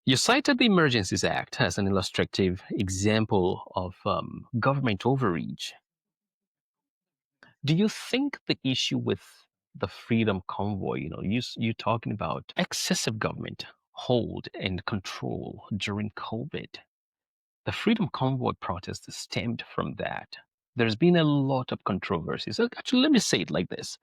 You cited the Emergencies Act as an illustrative example of government overreach. Do you think the issue with the Freedom Convoy, you talking about excessive government hold and control during COVID, the Freedom Convoy protest stemmed from that. There's been a lot of controversy. So actually, let me say it like this.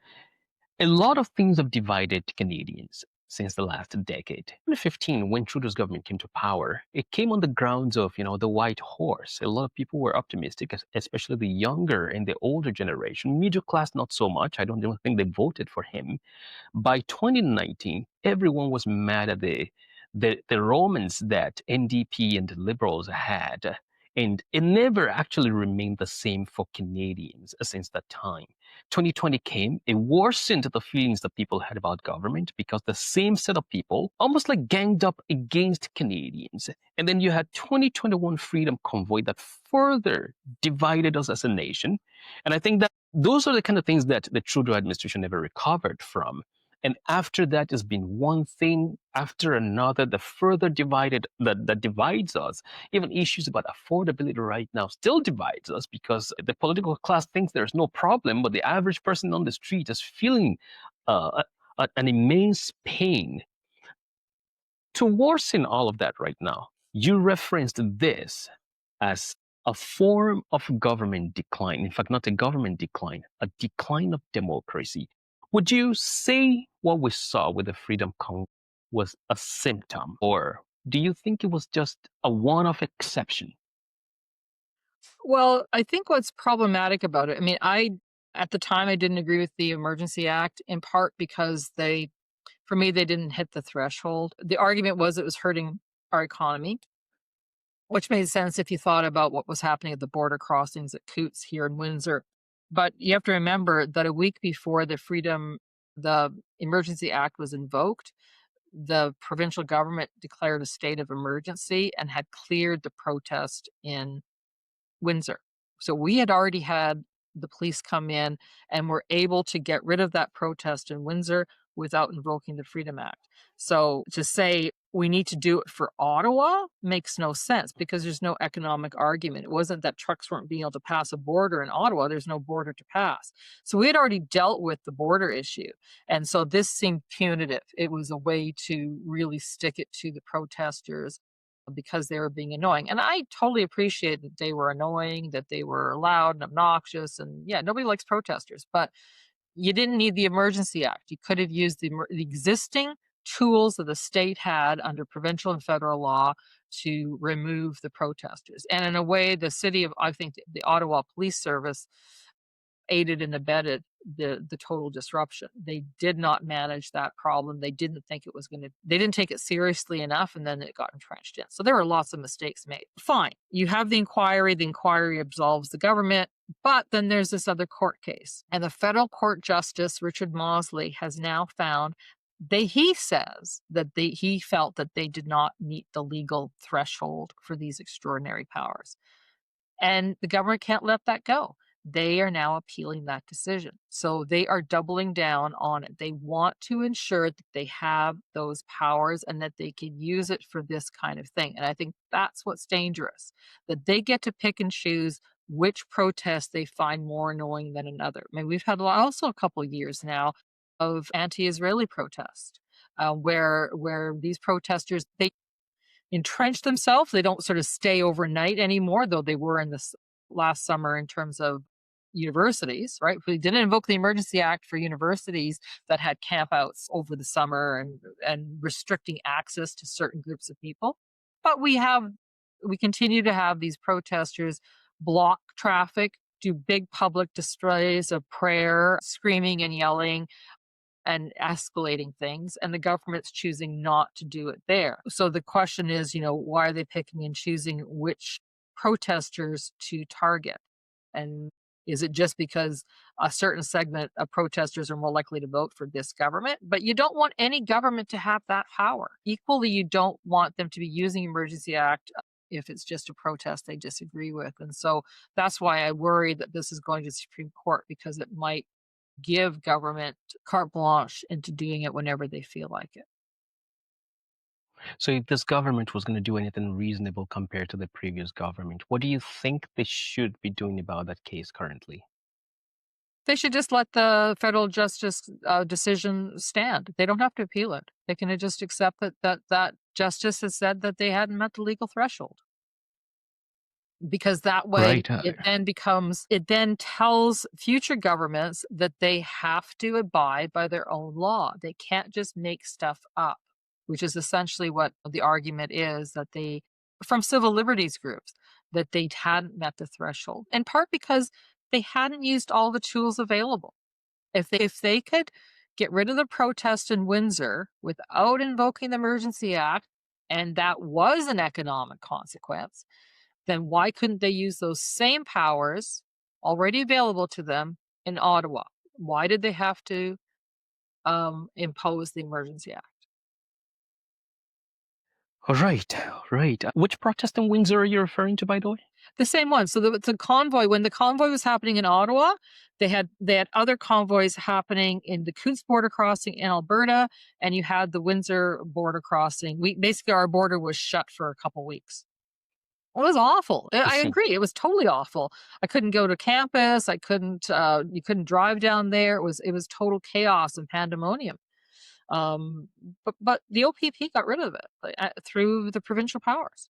A lot of things have divided Canadians since the last decade. 2015, when Trudeau's government came to power, it came on the grounds of, the white horse. A lot of people were optimistic, especially the younger and the older generation. Middle class, not so much. I don't even think they voted for him. By 2019, everyone was mad at the romance that NDP and the Liberals had. And it never actually remained the same for Canadians since that time. 2020 came, it worsened the feelings that people had about government because the same set of people almost like ganged up against Canadians. And then you had 2021 Freedom Convoy that further divided us as a nation. And I think that those are the kind of things that the Trudeau administration never recovered from. And after that has been one thing after another that further that divides us. Even issues about affordability right now still divides us because the political class thinks there's no problem, but the average person on the street is feeling an immense pain. To worsen all of that right now, you referenced this as a form of government decline. In fact, not a government decline, a decline of democracy. Would you say what we saw with the Freedom Convoy was a symptom, or do you think it was just a one-off exception? Well, I think what's problematic about it, I mean, at the time, I didn't agree with the Emergency Act, in part because for me, they didn't hit the threshold. The argument was it was hurting our economy, which made sense if you thought about what was happening at the border crossings at Coots here in Windsor. But you have to remember that a week before the Emergency Act was invoked, the provincial government declared a state of emergency and had cleared the protest in Windsor. So we had already had the police come in and were able to get rid of that protest in Windsor without invoking the Freedom Act. So to say we need to do it for Ottawa makes no sense because there's no economic argument. It wasn't that trucks weren't being able to pass a border in Ottawa, there's no border to pass. So we had already dealt with the border issue. And so this seemed punitive. It was a way to really stick it to the protesters because they were being annoying. And I totally appreciate that they were annoying, that they were loud and obnoxious. And yeah, nobody likes protesters, but you didn't need the Emergency Act. You could have used the existing tools that the state had under provincial and federal law to remove the protesters. And in a way, I think the Ottawa Police Service aided and abetted the total disruption. They did not manage that problem. They didn't think it was they didn't take it seriously enough, and then it got entrenched in. So there were lots of mistakes made. Fine. You have the inquiry absolves the government, but then there's this other court case. And the federal court justice, Richard Mosley, has now found he says that he felt that they did not meet the legal threshold for these extraordinary powers. And the government can't let that go. They are now appealing that decision. So they are doubling down on it. They want to ensure that they have those powers and that they can use it for this kind of thing. And I think that's what's dangerous, that they get to pick and choose which protest they find more annoying than another. I mean, we've had also a couple of years now of anti-Israeli protest, where these protesters, they entrench themselves. They don't sort of stay overnight anymore, though they were in this last summer in terms of universities, right? We didn't invoke the Emergency Act for universities that had campouts over the summer and restricting access to certain groups of people. But we continue to have these protesters block traffic, do big public displays of prayer, screaming and yelling, and escalating things, and the government's choosing not to do it there. So the question is, why are they picking and choosing which protesters to target? And is it just because a certain segment of protesters are more likely to vote for this government? But you don't want any government to have that power. Equally, you don't want them to be using Emergency Act if it's just a protest they disagree with. And so that's why I worry that this is going to the Supreme Court, because it might give government carte blanche into doing it whenever they feel like it. So if this government was going to do anything reasonable compared to the previous government, what do you think they should be doing about that case currently? They should just let the federal justice decision stand. They don't have to appeal it. They can just accept that justice has said that they hadn't met the legal threshold. Because that way Right. it then tells future governments that they have to abide by their own law. They can't just make stuff up, which is essentially what the argument is, that they, from civil liberties groups, that they hadn't met the threshold, in part because they hadn't used all the tools available. If they could get rid of the protest in Windsor without invoking the Emergency Act, and that was an economic consequence, then why couldn't they use those same powers already available to them in Ottawa? Why did they have to impose the Emergency Act? Right. Right. Which protest in Windsor are you referring to, by the way? The same one. So the convoy, when the convoy was happening in Ottawa, they had other convoys happening in the Coutts border crossing in Alberta, and you had the Windsor border crossing. We basically, our border was shut for a couple weeks. It was awful. I I see. agree. It was totally awful. I couldn't go to campus. I couldn't. You couldn't drive down there. It was total chaos and pandemonium. Um, but the OPP got rid of it, like, through the provincial powers.